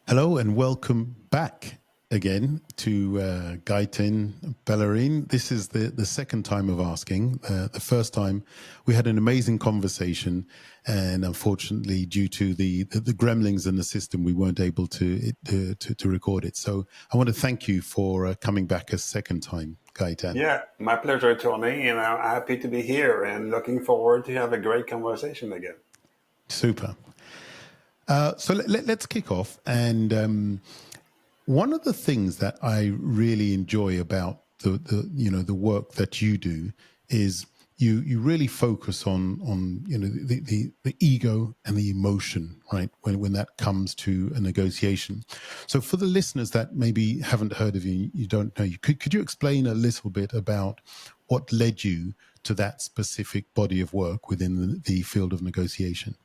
Hello and welcome back again to Gaetan Pellerin. This is the second time of asking. The first time we had an amazing conversation, and unfortunately, due to the gremlins in the system, we weren't able to record it. So I want to thank you for coming back a second time, Gaetan. Yeah, my pleasure, Tony, and I'm happy to be here and looking forward to have a great conversation again. Super. So let's kick off. And one of the things that I really enjoy about the work that you do is you really focus on the ego and the emotion, right, when that comes to a negotiation. So for the listeners that maybe haven't heard of you, you don't know you, could you explain a little bit about what led you to that specific body of work within the field of negotiation?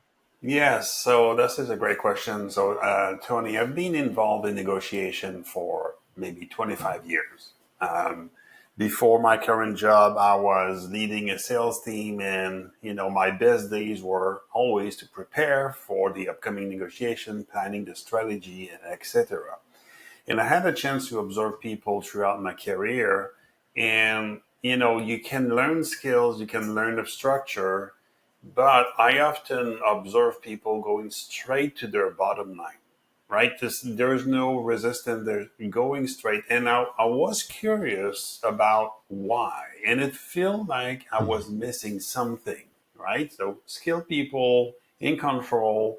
Yes, so this is a great question. So, Tony, I've been involved in negotiation for maybe 25 years. Um, Before my current job, I was leading a sales team, and my best days were always to prepare for the upcoming negotiation, planning the strategy, etc. And I had a chance to observe people throughout my career. And, you can learn skills, you can learn the structure, but I often observe people going straight to their bottom line, right? There's no resistance, they're going straight. And I was curious about why. And it felt like I was missing something, right? So skilled people in control,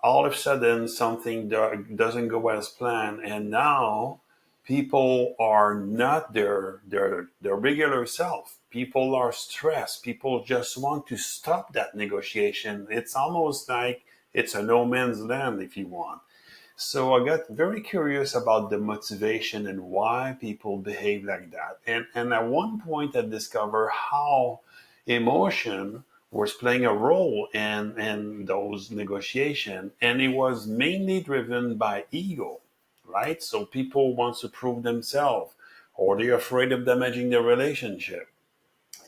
all of a sudden something doesn't go as planned, and now people are not their regular self. People are stressed. People just want to stop that negotiation. It's almost like it's a no man's land, if you want. So I got very curious about the motivation and why people behave like that. And at one point I discovered how emotion was playing a role in those negotiations. And it was mainly driven by ego, right? So people want to prove themselves, or they're afraid of damaging their relationship.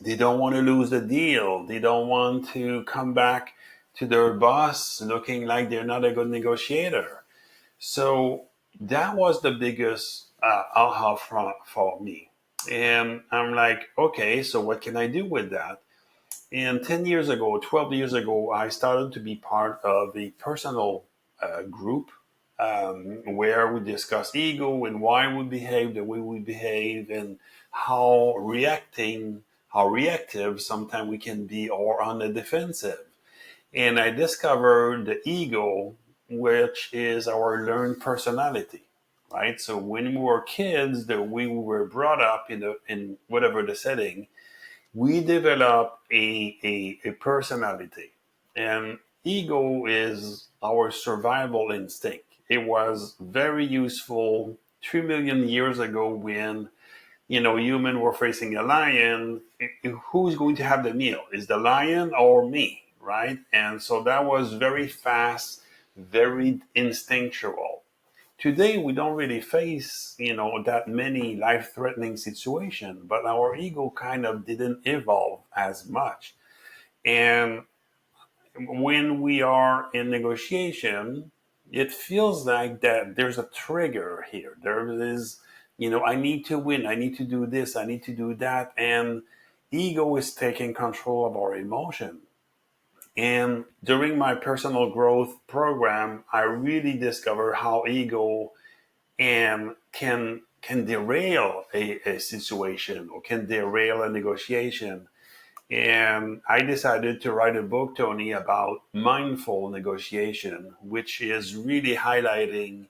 They don't want to lose the deal. They don't want to come back to their boss looking like they're not a good negotiator. So that was the biggest aha for me. And I'm like, okay, so what can I do with that? And 10 years ago, 12 years ago, I started to be part of a personal group where we discuss ego and why we behave the way we behave, and how how reactive sometimes we can be, or on the defensive. And I discovered the ego, which is our learned personality, right? So when we were kids, the way we were brought up in whatever the setting, we develop a personality. And ego is our survival instinct. It was very useful 2 million years ago when humans were facing a lion. Who's going to have the meal? Is the lion or me, right? And so that was very fast, very instinctual. Today we don't really face that many life-threatening situations, but our ego kind of didn't evolve as much. And when we are in negotiation, it feels like that there's a trigger here. There is, I need to win, I need to do this, I need to do that, and ego is taking control of our emotion. And during my personal growth program, I really discovered how ego and can derail a situation, or can derail a negotiation. And I decided to write a book, Tony, about mindful negotiation, which is really highlighting,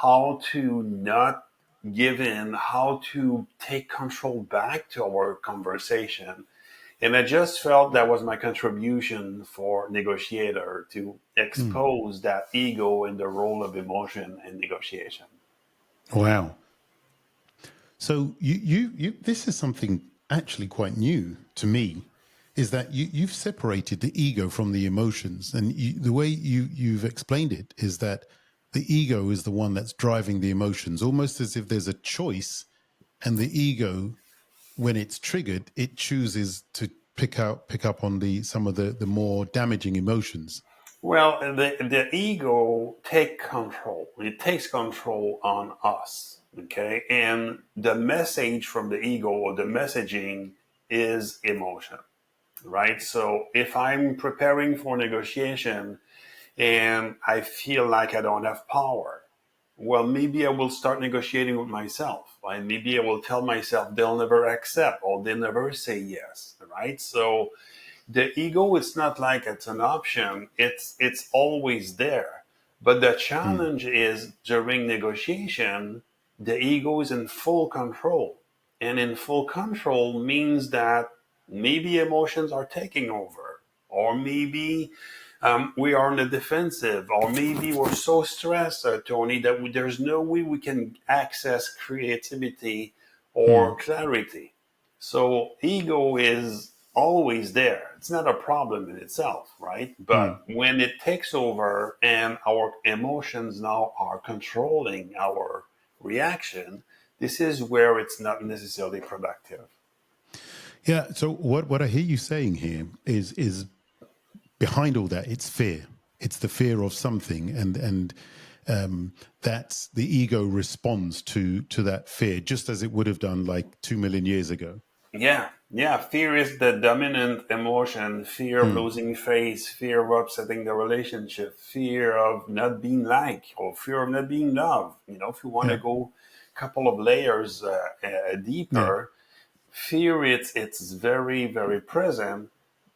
how to not give in, how to take control back to our conversation. And I just felt that was my contribution for negotiator, to Mm. expose that ego and the role of emotion in negotiation. Wow. So you this is something actually quite new to me, is that you've separated the ego from the emotions, and the way you've explained it is that the ego is the one that's driving the emotions, almost as if there's a choice, and the ego, when it's triggered, it chooses to pick up on the some of the more damaging emotions. Well, the ego take control. It takes control on us. Okay. And the message from the ego or the messaging is emotion, right? So if I'm preparing for negotiation and I feel like I don't have power, well, maybe I will start negotiating with myself. Right? Maybe I will tell myself they'll never accept or they'll never say yes, right? So the ego is not like it's an option, it's always there. But the Mm, challenge is during negotiation the ego is in full control, and in full control means that maybe emotions are taking over, or maybe we are on the defensive, or maybe we're so stressed, Tony, that there's no way we can access creativity or mm, clarity. So ego is always there. It's not a problem in itself, right? mm. But when it takes over and our emotions now are controlling our reaction, this is where it's not necessarily productive. Yeah. So what I hear you saying here is behind all that, it's fear. It's the fear of something, and that's the ego responds to that fear, just as it would have done like 2 million years ago. Yeah, yeah. Fear is the dominant emotion. Fear of Mm, losing face, fear of upsetting the relationship, fear of not being liked, or fear of not being loved. If you want to yeah, go a couple of layers yeah, deeper, fear it's very very present.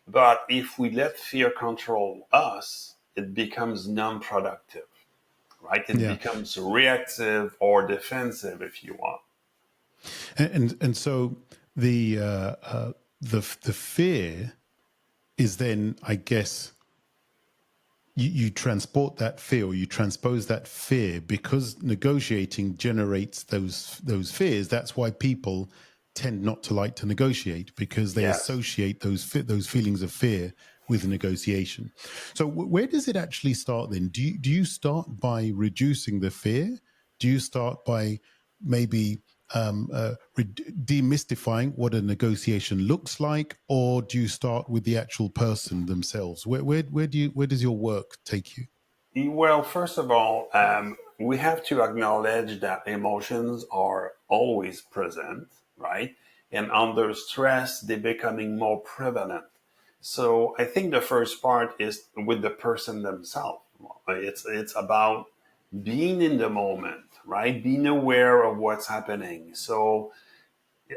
But if we let fear control us, it becomes non-productive, right? It yeah. becomes reactive or defensive, if you want. And so the the fear is then, I guess, you transport that fear, or you transpose that fear, because negotiating generates those fears. That's why people tend not to like to negotiate, because they Yes. associate those feelings of fear with negotiation. So where does it actually start then? Do you start by reducing the fear? Do you start by maybe demystifying what a negotiation looks like, or do you start with the actual person themselves? Where does your work take you? Well, first of all, we have to acknowledge that emotions are always present, right? And under stress, they're becoming more prevalent. So I think the first part is with the person themselves. It's about being in the moment, right? Being aware of what's happening. So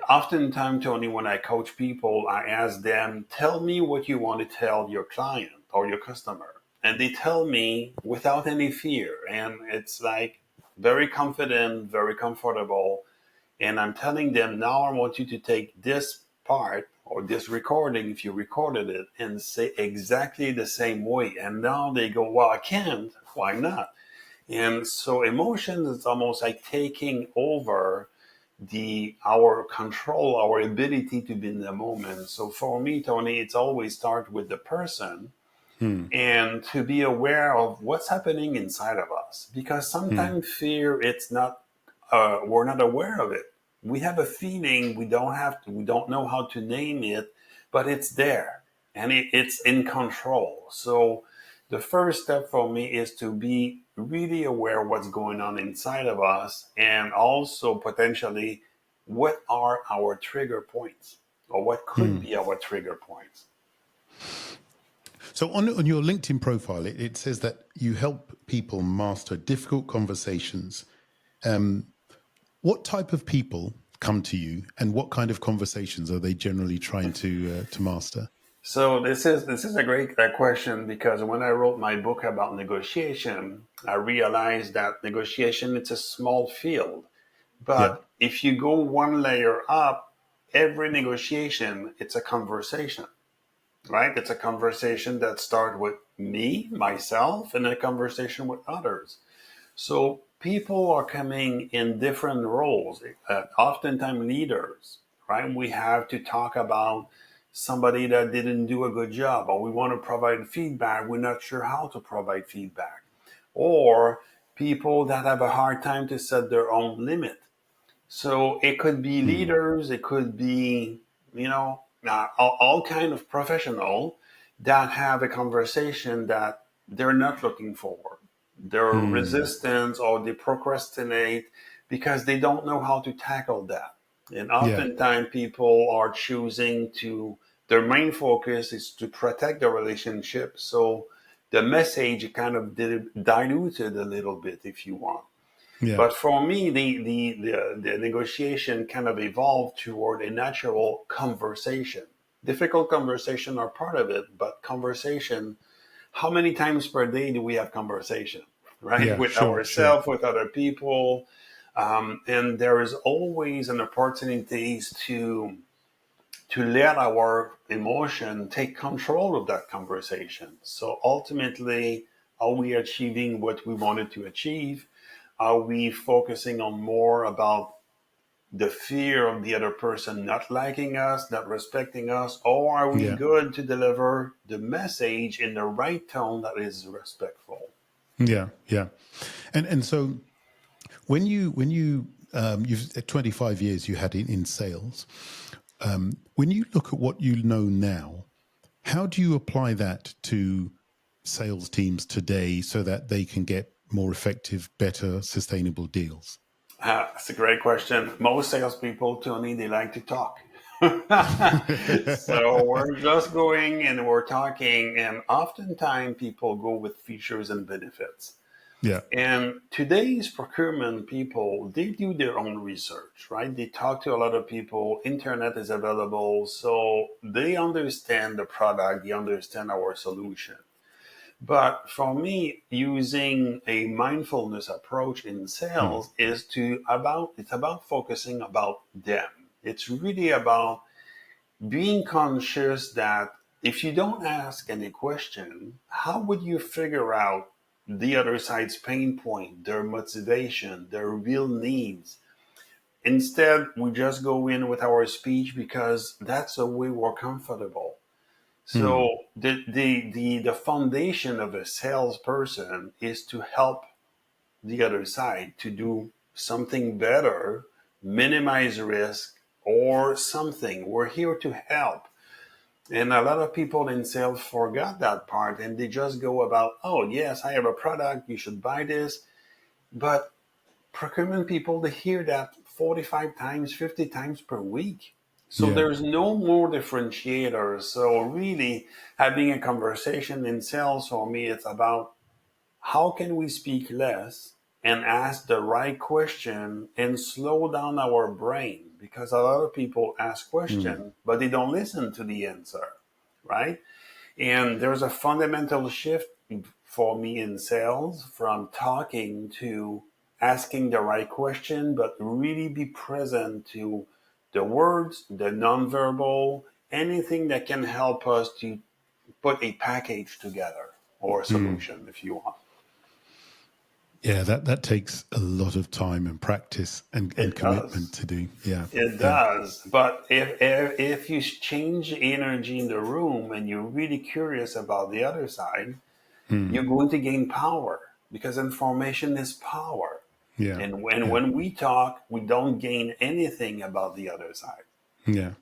oftentimes, Tony, when I coach people, I ask them, tell me what you want to tell your client or your customer. And they tell me without any fear. And it's like very confident, very comfortable. And I'm telling them, now I want you to take this part or this recording, if you recorded it, and say exactly the same way. And now they go, well, I can't. Why not? And so emotions is almost like taking over the our control, our ability to be in the moment. So for me, Tony, it's always start with the person Hmm. and to be aware of what's happening inside of us. Because Hmm. sometimes fear, it's not we're not aware of it. We have a feeling, we don't know how to name it, but it's there and it's in control. So the first step for me is to be really aware what's going on inside of us, and also potentially what are our trigger points, or what could Hmm. be our trigger points. So on your LinkedIn profile, it says that you help people master difficult conversations. What type of people come to you, and what kind of conversations are they generally trying to master? So this is a great question, because when I wrote my book about negotiation, I realized that negotiation, it's a small field, Yeah. but if you go one layer up, every negotiation, it's a conversation, right? It's a conversation that starts with me, myself, and a conversation with others. So people are coming in different roles, oftentimes leaders, right? We have to talk about somebody that didn't do a good job, or we want to provide feedback. We're not sure how to provide feedback. Or people that have a hard time to set their own limit. So it could be Hmm. leaders, it could be, all kind of professional that have a conversation that they're not looking forward. They're resistant or they procrastinate because they don't know how to tackle that. And Yeah. oftentimes people are choosing to, their main focus is to protect the relationship. So the message kind of diluted a little bit, if you want. Yeah. But for me, the negotiation kind of evolved toward a natural conversation. Difficult conversation are part of it, but conversation, how many times per day do we have conversation, right? Yeah. With Sure. Sure. ourselves, with other people. And there is always an opportunity to let our emotion take control of that conversation. So ultimately, are we achieving what we wanted to achieve? Are we focusing on more about the fear of the other person not liking us, not respecting us, or are we Yeah. good to deliver the message in the right tone that is respectful? Yeah. Yeah. And so you've 25 years you had in sales. When you look at what you know now, how do you apply that to sales teams today so that they can get more effective, better, sustainable deals? That's a great question. Most salespeople, Tony, they like to talk. So we're just going and we're talking, and oftentimes people go with features and benefits. Yeah. And today's procurement people, they do their own research, right? They talk to a lot of people. Internet is available, so they understand the product, they understand our solution. But for me, using a mindfulness approach in Hmm. sales is it's about focusing about them. It's really about being conscious that if you don't ask any question, how would you figure out the other side's pain point, their motivation, their real needs? Instead, we just go in with our speech because that's the way we're comfortable. Hmm. So the foundation of a salesperson is to help the other side to do something better, minimize risk, or something. We're here to help. And a lot of people in sales forgot that part and they just go about, oh, yes, I have a product, you should buy this. But procurement people, they hear that 45 times, 50 times per week. So Yeah. there's no more differentiator. So really having a conversation in sales for me, it's about how can we speak less and ask the right question and slow down our brain because a lot of people ask Hmm. questions, but they don't listen to the answer, right? And there's a fundamental shift for me in sales from talking to asking the right question, but really be present to the words, the nonverbal, anything that can help us to put a package together or a Hmm. solution if you want. Yeah, that takes a lot of time and practice and It commitment does. to do. Yeah. It Yeah. does. But if you change energy in the room and you're really curious about the other side, Hmm. you're going to gain power because information is power. Yeah. And Yeah. when we talk, we don't gain anything about the other side. Yeah.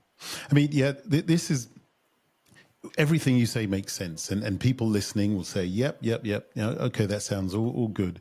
I mean, yeah, this is everything you say makes sense. And people listening will say, yep, yep, yep. You know, okay, that sounds all good.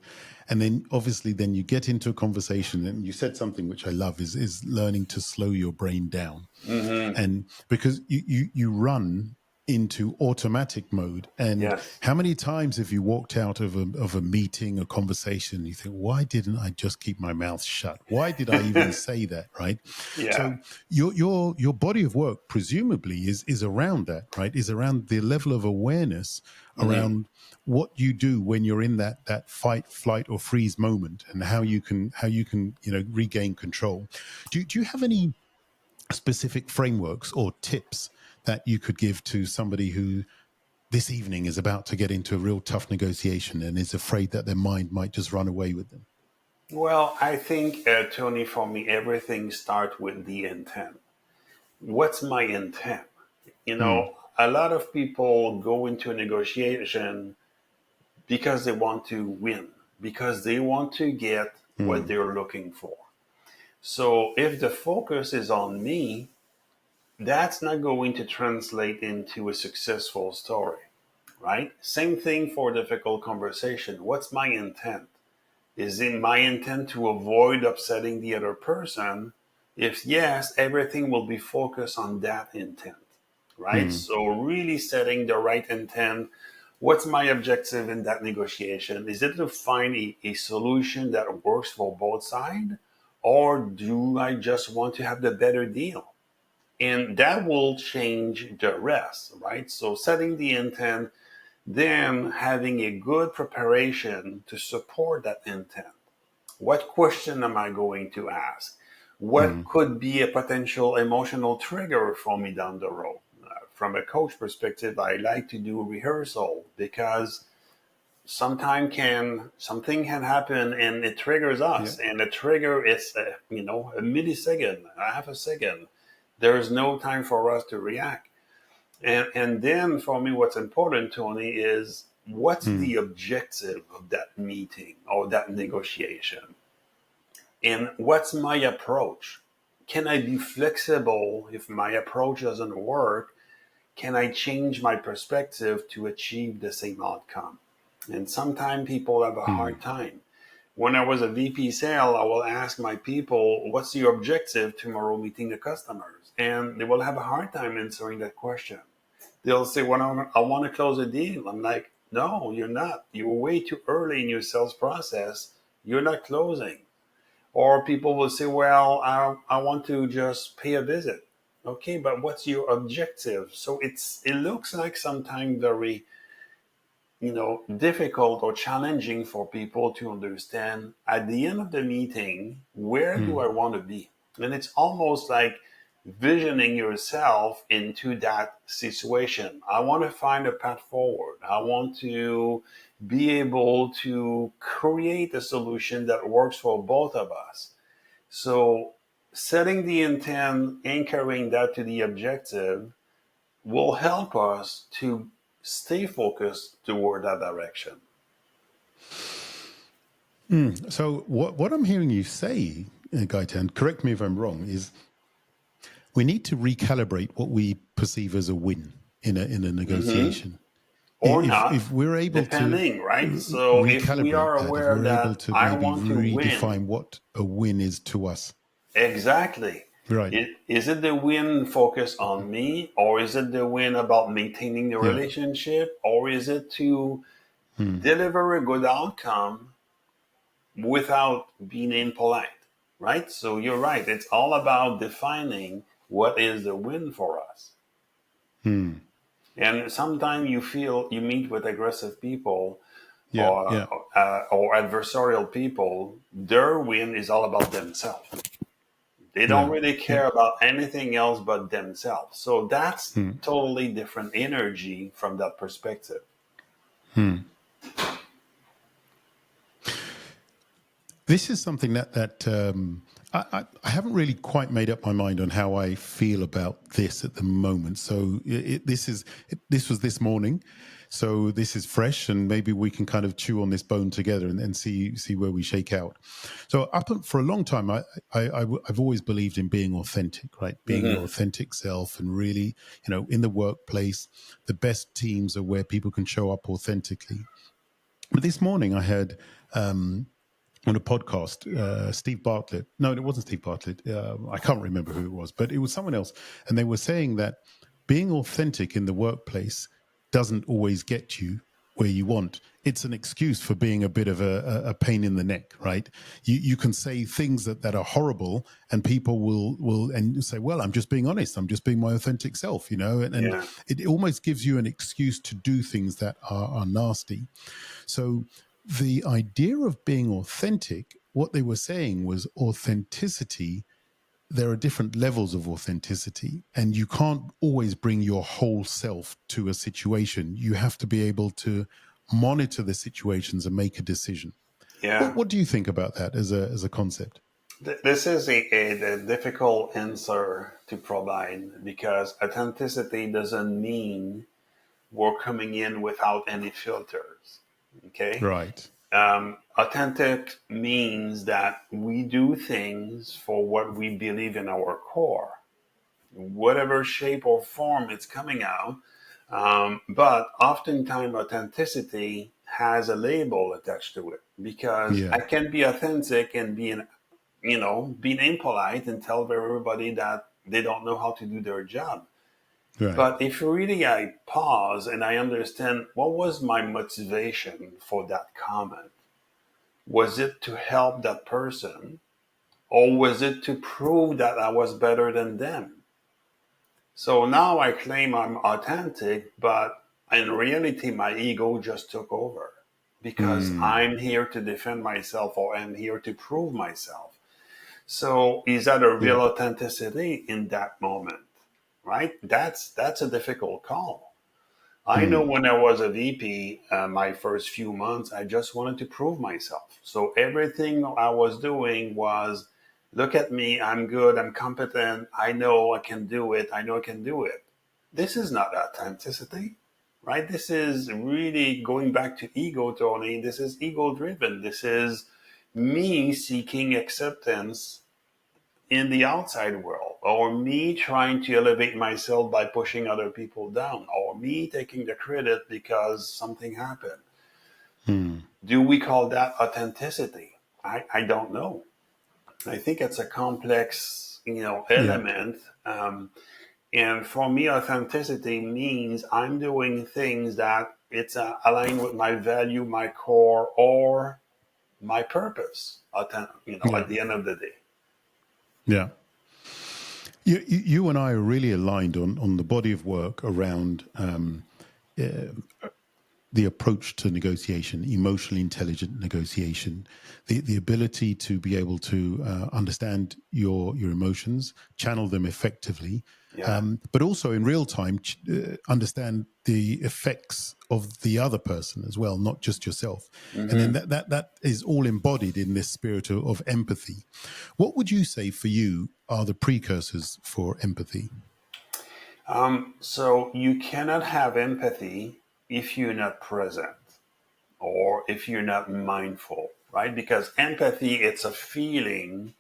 And then obviously then you get into a conversation and you said something which I love is learning to slow your brain down. Hmm. And because you run into automatic mode, and Yes. how many times have you walked out of a meeting, a conversation, and you think, why didn't I just keep my mouth shut? Why did I even say that? Right. Yeah. So your body of work presumably is around that, right? Is around the level of awareness Hmm. around what you do when you're in that fight, flight, or freeze moment, and how you can regain control. Do you have any specific frameworks or tips that you could give to somebody who this evening is about to get into a real tough negotiation and is afraid that their mind might just run away with them? Well, I think, Tony, for me, everything starts with the intent. What's my intent? Hmm. A lot of people go into a negotiation because they want to win, because they want to get what Hmm. they're looking for. So if the focus is on me, that's not going to translate into a successful story. right? Same thing for difficult conversation. What's my intent? Is it my intent to avoid upsetting the other person? If yes, everything will be focused on that intent, right? Mm. So really setting the right intent. What's my objective in that negotiation? Is it to find a solution that works for both sides? Or do I just want to have the better deal? And that will change the rest, right? So setting the intent, then having a good preparation to support that intent. What question am I going to ask? What Mm. could be a potential emotional trigger for me down the road? From a coach perspective, I like to do rehearsal because something can happen and it triggers Yeah. us, and the trigger is a millisecond, a half a second. There is no time for us to react. And then for me, what's important, Tony, is what's Mm. the objective of that meeting or that negotiation? And what's my approach? Can I be flexible if my approach doesn't work? Can I change my perspective to achieve the same outcome? And sometimes people have a Mm. hard time. When I was a VP sale, I will ask my people, what's your objective tomorrow meeting the customers? And they will have a hard time answering that question. They'll say, well, I want to close a deal. I'm like, no, you're not. You're way too early in your sales process. You're not closing. Or people will say, well, I want to just pay a visit. Okay, but what's your objective? So it looks like sometimes very, difficult or challenging for people to understand at the end of the meeting, where do Mm. I want to be? And it's almost like visioning yourself into that situation. I want to find a path forward. I want to be able to create a solution that works for both of us. So setting the intent, anchoring that to the objective will help us to stay focused toward that direction. So what I'm hearing you say, Gaetan, correct me if I'm wrong, is we need to recalibrate what we perceive as a win in a Mm-hmm. negotiation. Or If not, we're able to depending, right? So if we recalibrate are that, if aware we're able that to I maybe want to redefine win, what a win is to us. exactly. Right. Is it the win focused on me, or is it the win about maintaining the Yeah. relationship, or is it to Hmm. deliver a good outcome without being impolite, right? So you're right. It's all about defining what is the win for us. Hmm. And sometimes you meet with aggressive people Yeah. or Yeah. or adversarial people. Their win is all about themselves. They don't Yeah. really Yeah. care about anything else but themselves. So that's Hmm. totally different energy from that perspective. Hmm. This is something that I haven't really quite made up my mind on how I feel about this at the moment. So this was this morning, so this is fresh, and maybe we can kind of chew on this bone together and see where we shake out. So for a long time, I've always believed in being authentic, right? Being your Mm-hmm. authentic self, and really, in the workplace, the best teams are where people can show up authentically. But this morning, I heard. On a podcast, Steve Bartlett. No, it wasn't Steve Bartlett. I can't remember who it was, but it was someone else. And they were saying that being authentic in the workplace doesn't always get you where you want. It's an excuse for being a bit of a pain in the neck, right? You can say things that are horrible, and people will and say, "Well, I'm just being honest. I'm just being my authentic self," and Yeah. it almost gives you an excuse to do things that are nasty. So the idea of being authentic, what they were saying was authenticity. There are different levels of authenticity, and you can't always bring your whole self to a situation. You have to be able to monitor the situations and make a decision. Yeah. What do you think about that as a concept? This is a difficult answer to provide because authenticity doesn't mean we're coming in without any filters. Okay. Right. Authentic means that we do things for what we believe in our core, whatever shape or form it's coming out. But oftentimes authenticity has a label attached to it because Yeah. I can be authentic and being impolite and tell everybody that they don't know how to do their job. Right. But if really I pause and I understand what was my motivation for that comment, was it to help that person or was it to prove that I was better than them? So now I claim I'm authentic, but in reality, my ego just took over because Mm. I'm here to defend myself or I'm here to prove myself. So is that a Yeah. real authenticity in that moment? Right? That's a difficult call. I know Mm. when I was a VP, my first few months, I just wanted to prove myself. So everything I was doing was, look at me, I'm good, I'm competent, I know I can do it, I know I can do it. This is not authenticity, right? This is really going back to ego, Tony. This is ego driven. This is me seeking acceptance in the outside world, or me trying to elevate myself by pushing other people down, or me taking the credit because something happened. Mm. Do we call that authenticity? I don't know. I think it's a complex, Yeah. element. And for me, authenticity means I'm doing things that it's aligned with my value, my core, or my purpose. Yeah. At the end of the day. Yeah. You and I are really aligned on the body of work around the approach to negotiation, emotionally intelligent negotiation, the ability to be able to understand your emotions, channel them effectively, Yeah. but also in real time understand the effects of the other person as well, not just yourself. And then Hmm. that is all embodied in this spirit of empathy. What would you say for you are the precursors for empathy? So you cannot have empathy if you're not present or if you're not mindful, right? Because empathy, it's a feeling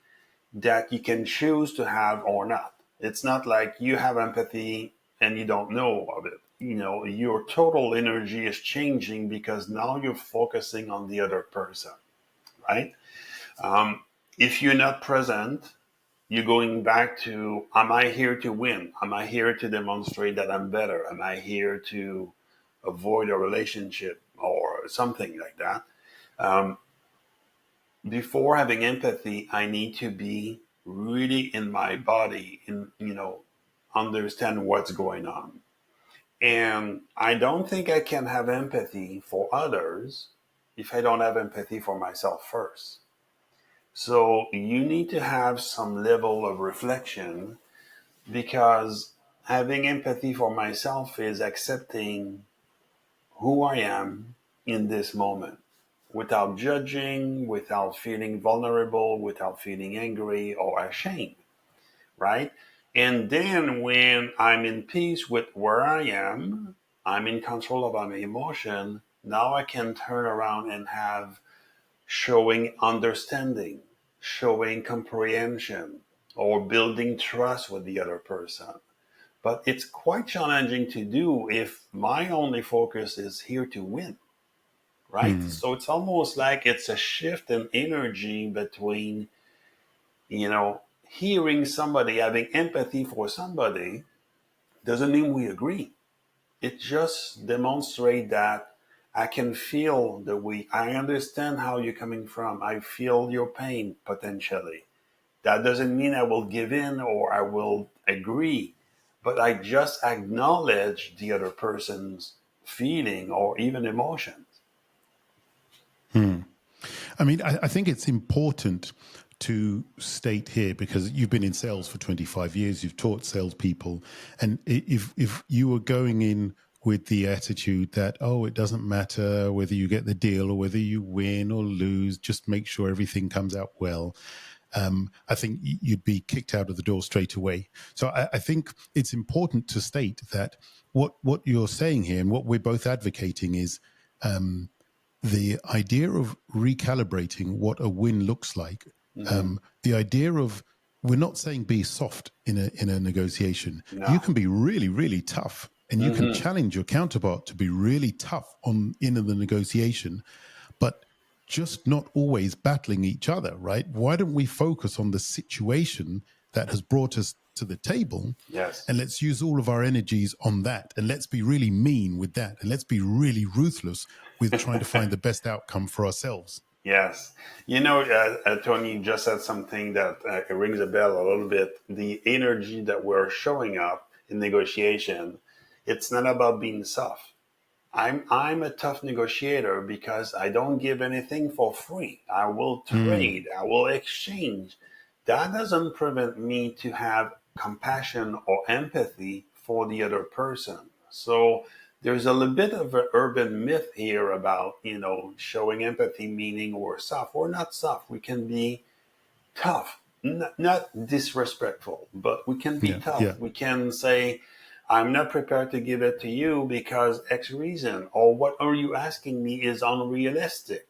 that you can choose to have or not. It's not like you have empathy and you don't know of it. Your total energy is changing because now you're focusing on the other person, right? Um, if you're not present, you're going back to, am I here to win? Am I here to demonstrate that I'm better? Am I here to avoid a relationship or something like that? Um, Before having empathy, I need to be really in my body, understand what's going on. And I don't think I can have empathy for others if I don't have empathy for myself first. So you need to have some level of reflection because having empathy for myself is accepting who I am in this moment without judging, without feeling vulnerable, without feeling angry or ashamed, right? And then when I'm in peace with where I am, I'm in control of my emotion. Now I can turn around and have showing understanding, showing comprehension, or building trust with the other person. But it's quite challenging to do if my only focus is here to win, right? Hmm. So it's almost like it's a shift in energy between, hearing somebody, having empathy for somebody doesn't mean we agree. It just demonstrates that I can feel the way, I understand how you're coming from. I feel your pain potentially. That doesn't mean I will give in or I will agree, but I just acknowledge the other person's feeling or even emotions. Hmm. I mean, I think it's important to state here because you've been in sales for 25 years, you've taught salespeople, and if you were going in with the attitude that, oh, it doesn't matter whether you get the deal or whether you win or lose, just make sure everything comes out well, I think you'd be kicked out of the door straight away. So I think it's important to state that what you're saying here and what we're both advocating is the idea of recalibrating what a win looks like. Hmm. The idea of we're not saying be soft in a negotiation. You No. can be really, really tough and you can challenge your counterpart to be really tough in the negotiation, but just not always battling each other, right? Why don't we focus on the situation that has brought us to the table, Yes. and let's use all of our energies on that, and let's be really mean with that, and let's be really ruthless with trying to find the best outcome for ourselves. Yes. Tony, you just said something that it rings a bell a little bit. The energy that we're showing up in negotiation, it's not about being soft. I'm a tough negotiator because I don't give anything for free. I will trade, I will exchange. That doesn't prevent me to have compassion or empathy for the other person. So there's a little bit of an urban myth here about, showing empathy, meaning we're soft. We're not soft. We can be tough, not disrespectful, but we can be Yeah, yeah, tough. We can say, I'm not prepared to give it to you because X reason, or what are you asking me is unrealistic,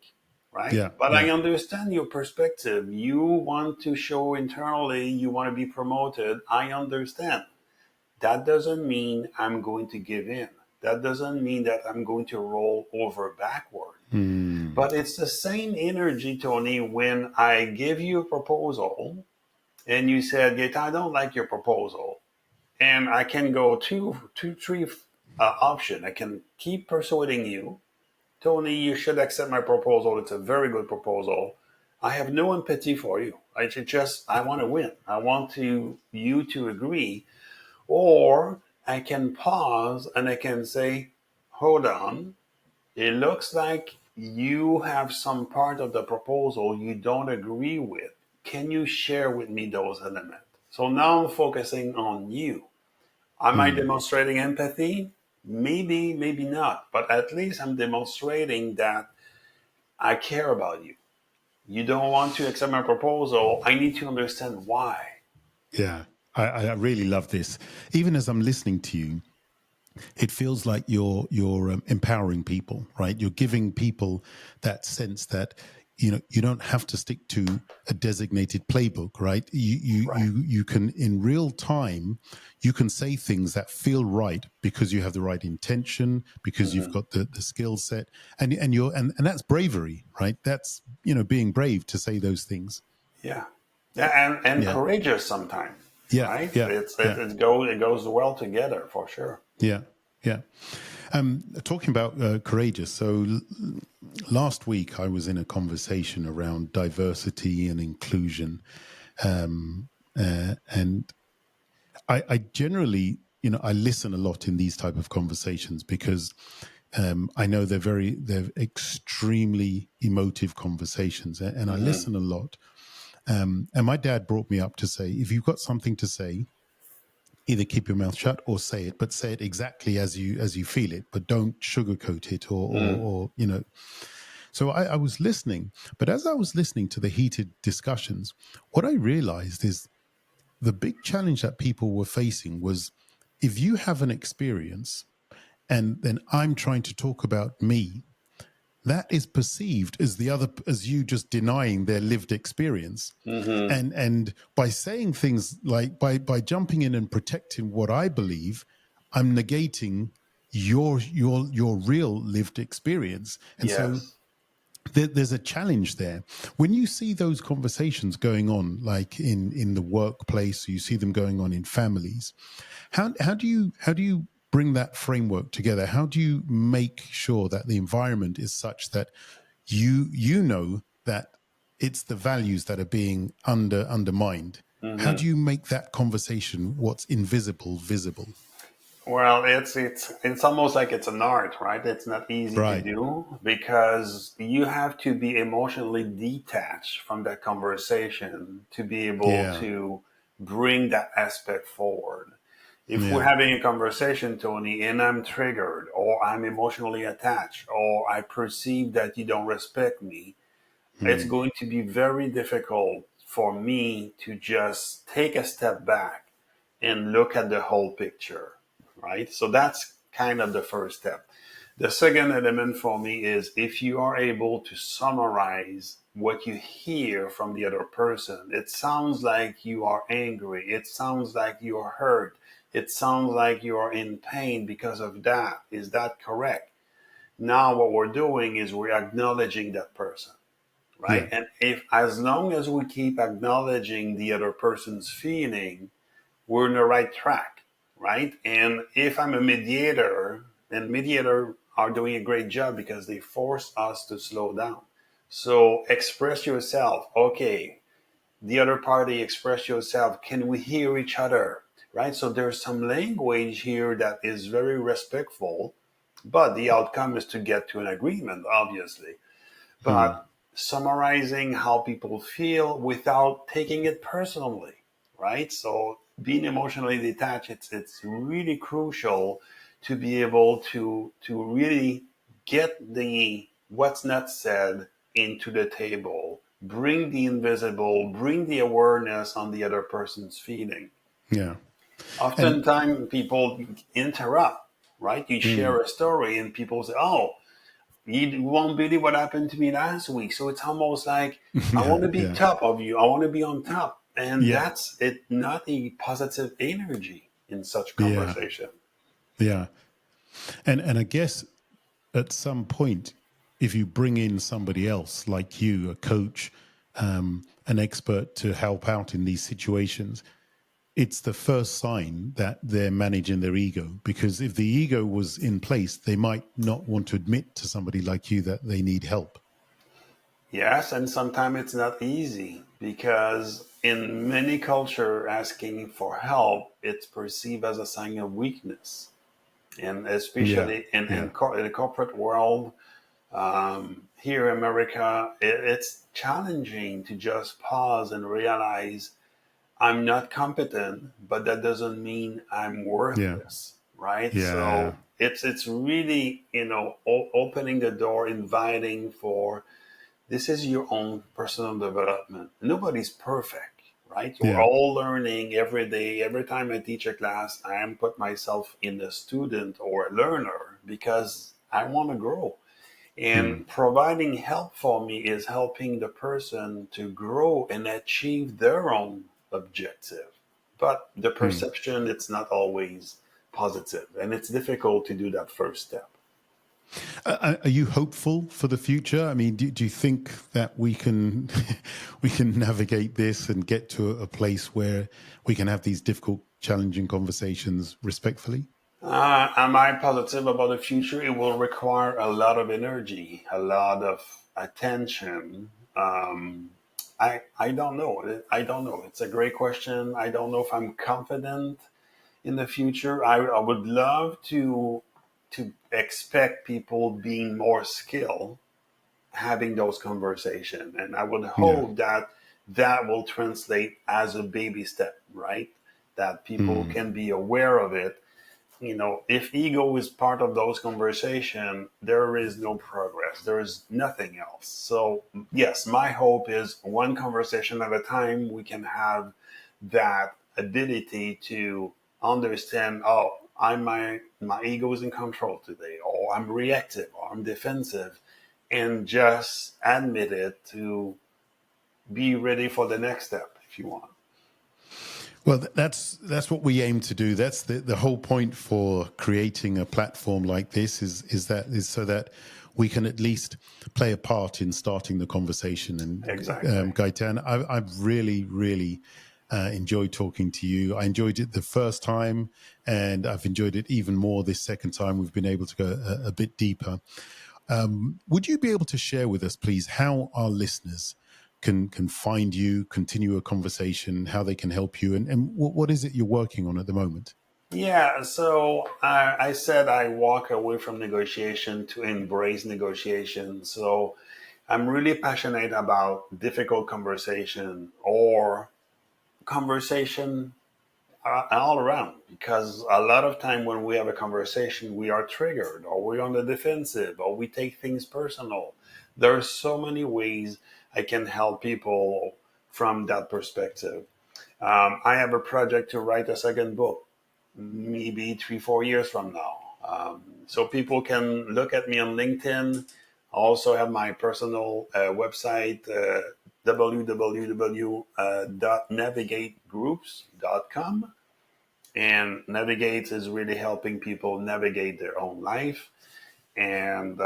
right? yeah, But yeah. I understand your perspective. You want to show internally, you want to be promoted. I understand. That doesn't mean I'm going to give in. That doesn't mean that I'm going to roll over backward. But it's the same energy, Tony, when I give you a proposal and you said, Gaetan, I don't like your proposal. And I can go three option. I can keep persuading you. Tony, you should accept my proposal. It's a very good proposal. I have no empathy for you. I want to win. I want you to agree. Or I can pause and I can say, hold on. It looks like you have some part of the proposal you don't agree with. Can you share with me those elements? So now I'm focusing on you. Am I demonstrating empathy? Maybe, maybe not. But at least I'm demonstrating that I care about you. You don't want to accept my proposal. I need to understand why. Yeah, I really love this. Even as I'm listening to you, it feels like you're empowering people, right? You're giving people that sense that you don't have to stick to a designated playbook, right? Right. You can in real time you can say things that feel right because you have the right intention, because you've got the skill set, and that's bravery, right? That's being brave to say those things. Yeah. Yeah, and Yeah, courageous sometimes, yeah, right? yeah, yeah. It goes well together for sure. Yeah, yeah. Talking about courageous. So last week I was in a conversation around diversity and inclusion, and I generally, I listen a lot in these type of conversations because I know they're extremely emotive conversations, and I listen a lot. And my dad brought me up to say, if you've got something to say, either keep your mouth shut or say it, but say it exactly as you feel it, but don't sugarcoat it or. So I was listening, but as I was listening to the heated discussions, what I realized is the big challenge that people were facing was if you have an experience and then I'm trying to talk about me, that is perceived as as you just denying their lived experience. And by saying things like by jumping in and protecting what I believe, I'm negating your real lived experience. And so Yes. there's a challenge there when you see those conversations going on, like in the workplace. You see them going on in families. How do you bring that framework together? How do you make sure that the environment is such that you know that it's the values that are being undermined? How do you make that conversation, what's invisible, visible? Well, it's almost like it's an art, right? It's not easy to Right. do because you have to be emotionally detached from that conversation to be able Yeah. to bring that aspect forward. If we're Yeah. having a conversation, Tony, and I'm triggered or I'm emotionally attached or I perceive that you don't respect me, it's Mm. going to be very difficult for me to just take a step back and look at the whole picture, right? So that's kind of the first step. The second element for me is if you are able to summarize what you hear from the other person, it sounds like you are angry. It sounds like you are hurt. It sounds like you are in pain because of that. Is that correct? Now what we're doing is we're acknowledging that person, Yeah. right? And if as long as we keep acknowledging the other person's feeling, we're in the right track, right? And if I'm a mediator, and mediator are doing a great job because they force us to slow down. So express yourself. Okay, the other party, express yourself. Can we hear each other? Right? So there's some language here that is very respectful, but the outcome is to get to an agreement, obviously. Mm. But summarizing how people feel without taking it personally, right? So being emotionally detached, it's really crucial to be able to really get the what's not said into the table, bring the invisible, bring the awareness on the other person's feeling. Yeah. And Oftentimes people interrupt, right? You mm, share a story and people say, oh, you won't believe what happened to me last week. So it's almost like I yeah, want to be yeah, top of you. I want to be on top. And yeah, that's it, not a positive energy in such yeah, conversation. yeah. And I guess at some point, if you bring in somebody else like you, a coach, an expert to help out in these situations, it's the first sign that they're managing their ego. Because if the ego was in place, they might not want to admit to somebody like you that they need help. Yes, and sometimes it's not easy because in many culture, asking for help, it's perceived as a sign of weakness. And Yeah, especially yeah, in the corporate world, here in America, it's challenging to just pause and realize I'm not competent, but that doesn't mean I'm yeah, worthless, right? yeah, So it's really opening the door, inviting for this is your own personal development. Nobody's perfect, right? We're yeah. all learning every day. Every time I teach a class, I am put myself in a student or a learner because I want to grow. Mm, And providing help for me is helping the person to grow and achieve their own objective. But the mm. perception, it's not always positive, and it's difficult to do that first step. Are you hopeful for the future? I mean, do you think that we can we can navigate this and get to a place where we can have these difficult, challenging conversations respectfully? Am I positive about the future? It will require a lot of energy, a lot of attention. I don't know. I don't know. It's a great question. I don't know if I'm confident in the future. I would love to expect people being more skilled having those conversations, and I would Yeah. hope that that will translate as a baby step, right? That people Mm, can be aware of it. If ego is part of those conversations, there is no progress. There is nothing else. So yes, my hope is one conversation at a time we can have that ability to understand, oh, my ego is in control today, or I'm reactive, or I'm defensive, and just admit it to be ready for the next step if you want. well, that's what we aim to do. That's the whole point for creating a platform like this is so that we can at least play a part in starting the conversation. And Exactly. Gaetan, I've really enjoyed talking to you. I enjoyed it the first time, and I've enjoyed it even more this second time. We've been able to go a bit deeper. Would you be able to share with us, please, how our listeners can find you, continue a conversation, how they can help you, and what is it you're working on at the moment? Yeah, so I said I walk away from negotiation to embrace negotiation. So I'm really passionate about difficult conversation or conversation all around because a lot of time when we have a conversation, we are triggered or we're on the defensive or we take things personal. There are so many ways I can help people from that perspective. I have a project to write a second book maybe 3, 4 years from now. So people can look at me on LinkedIn. I also have my personal website, www.navigategroups.com. And Navigate is really helping people navigate their own life. And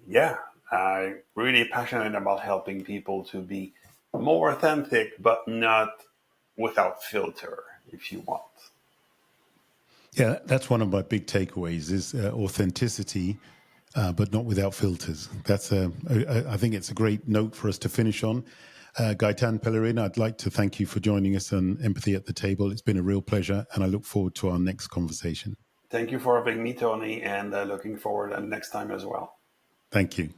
yeah, I'm really passionate about helping people to be more authentic, but not without filter, if you want. Yeah, that's one of my big takeaways is authenticity, but not without filters. I think it's a great note for us to finish on. Gaetan Pellerin, I'd like to thank you for joining us on Empathy at the Table. It's been a real pleasure, and I look forward to our next conversation. Thank you for having me, Tony, and looking forward to next time as well. Thank you.